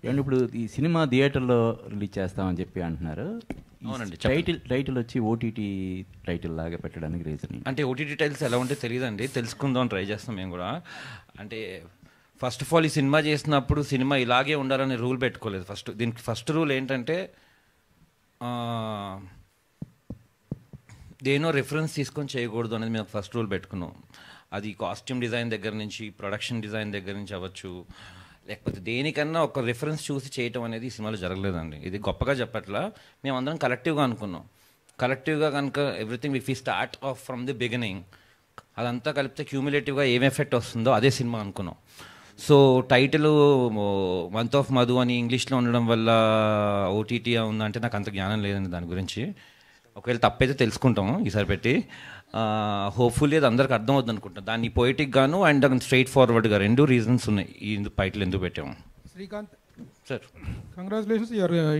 ఏమంటే ఇప్పుడు ఈ సినిమా థియేటర్లో రిలీజ్ చేస్తామని చెప్పి అంటున్నారు. అవునండి. టైటిల్ వచ్చి ఓటీటీ టైటిల్ లాగా పెట్టడానికి రీజన్ అంటే ఓటీటీ టైటిల్స్ ఎలా ఉంటే తెలియదండి, తెలుసుకుందాం ట్రై చేస్తాం మేము కూడా. అంటే ఫస్ట్ ఆఫ్ ఆల్ ఈ సినిమా చేసినప్పుడు సినిమా ఇలాగే ఉండాలని రూల్ పెట్టుకోలేదు. దీనికి ఫస్ట్ రూల్ ఏంటంటే దేనో రిఫరెన్స్ తీసుకొని చేయకూడదు అనేది మేము ఫస్ట్ రూల్ పెట్టుకున్నాం. అది కాస్ట్యూమ్ డిజైన్ దగ్గర నుంచి, ప్రొడక్షన్ డిజైన్ దగ్గర నుంచి అవ్వచ్చు, లేకపోతే దేనికన్నా ఒక రిఫరెన్స్ చూసి చేయటం అనేది ఈ సినిమాలో జరగలేదండి. ఇది గొప్పగా చెప్పట్లా, మేమందరం కలెక్టివ్గా అనుకున్నాం. కలెక్టివ్గా కనుక everything if you start of from the beginning, అదంతా కలిపితే క్యూములేటివ్గా ఏం ఎఫెక్ట్ వస్తుందో అదే సినిమా అనుకున్నాం. So title month of Madhu అని ఇంగ్లీష్లో ఉండడం వల్ల ఓటీటీ ఉందంటే నాకు అంత జ్ఞానం లేదండి దాని గురించి. ఒకవేళ తప్పైతే తెలుసుకుంటాము ఈసారి పెట్టి. హోప్ఫుల్లీ అది అందరికి అర్థం అవుతుంది అనుకుంటాను. దాన్ని పొయిటిక్ గాను అండ్ స్ట్రైట్ ఫార్వర్డ్గా రెండు రీజన్స్ ఉన్నాయి ఈ టైటిల్ ఎందుకు పెట్టాము. Srikanth, sir, congratulations.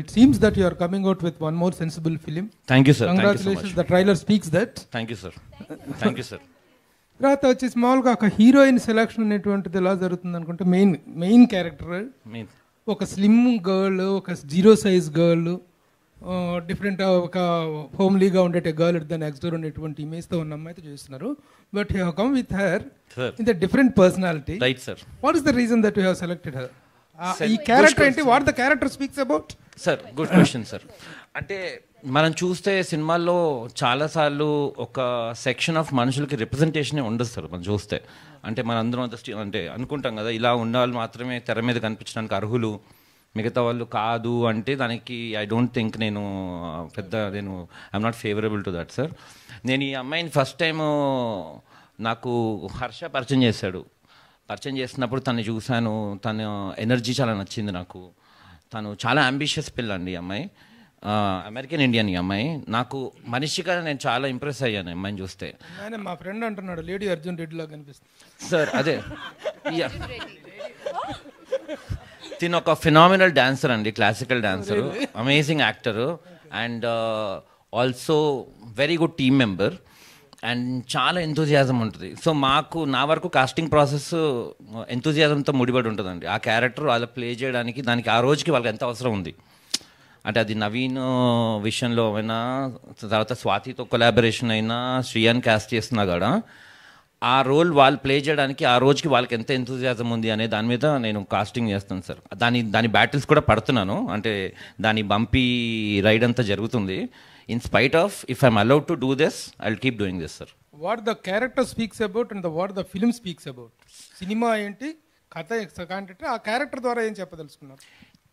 It seems that you are coming out with one more sensible film. Thank you, sir. Congratulations. Thank you so much. The trailer speaks that. Thank you, sir. Thank you, sir. తర్వాత వచ్చి స్మాల్గా ఒక heroine selection అనేటువంటిది ఎలా జరుగుతుంది అనుకుంటే, main character ఒక slim girl, ఒక zero size girl, different ఒక హోమ్లీగా ఉండేట girl at the next door ఉండేటువంటి ఇమేజ్తో ఉన్న అమ్మాయితో చూస్తున్నారు. But you have come with her in the different personality. Right sir. What is the reason that you have selected her? ఈ క్యారెక్టర్ ఏంటి? What the character speaks about? Sir good question sir. అంటే మనం చూస్తే సినిమాల్లో చాలాసార్లు ఒక section of మనుషులకి రిప్రజెంటేషనే ఉండదు సార్. మనం చూస్తే అంటే మనందరం అంటే అనుకుంటాం కదా, ఇలా ఉండాలి మాత్రమే తెర మీద కనిపించడానికి అర్హులు, మిగతా వాళ్ళు కాదు అంటే దానికి ఐ డోంట్ థింక్ నేను I'm not favourable to that sir. నేను ఈ అమ్మాయిని ఫస్ట్ టైము నాకు హర్ష పరిచయం చేశాడు. పరిచయం చేసినప్పుడు తను చూశాను, తన ఎనర్జీ చాలా నచ్చింది నాకు. తను చాలా అంబిషియస్ పిల్ల అండి ఈ అమ్మాయి, అమెరికన్ ఇండియన్ ఈ అమ్మాయి. నాకు మనిషిగా నేను చాలా ఇంప్రెస్ అయ్యాను అమ్మాయిని చూస్తే. మా ఫ్రెండ్ అంటున్నాడు లేడీ అర్జున్ రెడ్డి లాగా కనిపిస్తుంది సార్. అదే తిను ఒక ఫినామినల్ డాన్సర్ అండి, classical dancer, amazing actor and also very good team member and చాలా ఎంతూజియాజం ఉంటుంది. సో నా వరకు కాస్టింగ్ ప్రాసెస్ ఎంతూజియాజంతో ముడిపడి ఉంటుందండి. ఆ క్యారెక్టర్ వాళ్ళ ప్లే చేయడానికి దానికి ఆ రోజుకి వాళ్ళకి ఎంత అవసరం ఉంది అంటే, అది నవీన్ విషయంలో అయినా, తర్వాత స్వాతితో కొలాబరేషన్ అయినా, శ్రీయాన్ క్యాస్ట్ చేస్తున్నా కూడా ఆ రోల్ వాళ్ళు ప్లే చేయడానికి ఆ రోజుకి వాళ్ళకి ఎంత ఎంతూజియాజం ఉంది అనే దాని మీద నేను కాస్టింగ్ చేస్తాను సార్. దాని బ్యాటిల్స్ కూడా పడుతున్నాను, అంటే దాని బంపీ రైడ్ అంతా జరుగుతుంది. In spite of if I'm allowed to do this I will keep doing this sir. What the character speaks about and what the film speaks about? Cinema ఏంటి, కథ కంటే ఆ క్యారెక్టర్ ద్వారా ఏం చెప్పదలుచుకున్నారు?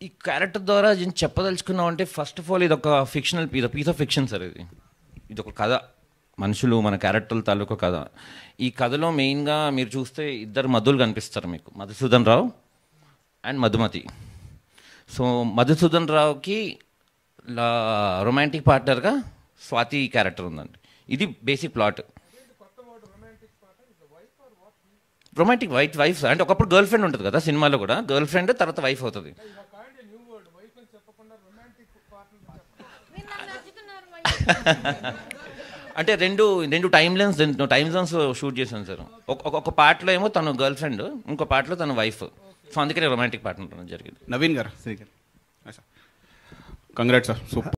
ఈ క్యారెక్టర్ ద్వారా ఏం చెప్పదలుచుకున్నాం అంటే, ఫస్ట్ ఆఫ్ ఆల్ ఇది ఒక fictional piece of fiction sir. ఇది ఒక కథ, మనుషులు మన క్యారెక్టర్ల తాలూకు కథ. ఈ కథలో మెయిన్గా మీరు చూస్తే ఇద్దరు మధులు కనిపిస్తారు మీకు, మధుసూదన్ రావు అండ్ మధుమతి. సో మధుసూదన్ రావుకి రొమాంటిక్ పార్ట్నర్గా స్వాతి క్యారెక్టర్ ఉందండి. ఇది బేసిక్ ప్లాట్. రొమాంటిక్ వైఫ్ అంటే ఒకప్పుడు గర్ల్ ఫ్రెండ్ ఉంటుంది కదా సినిమాలో కూడా, గర్ల్ ఫ్రెండ్ తర్వాత వైఫ్ అవుతుంది. అంటే రెండు టైమ్ జోన్స్ షూట్ చేశాను సార్. ఒక పార్ట్లో ఏమో తను గర్ల్ ఫ్రెండ్, ఇంకో పార్ట్లో తను వైఫ్. సో అందుకనే రొమాంటిక్ పార్ట్నర్ జరిగింది. నవీన్ గారు, కంగ్రాట్స్ సార్, సూపర్.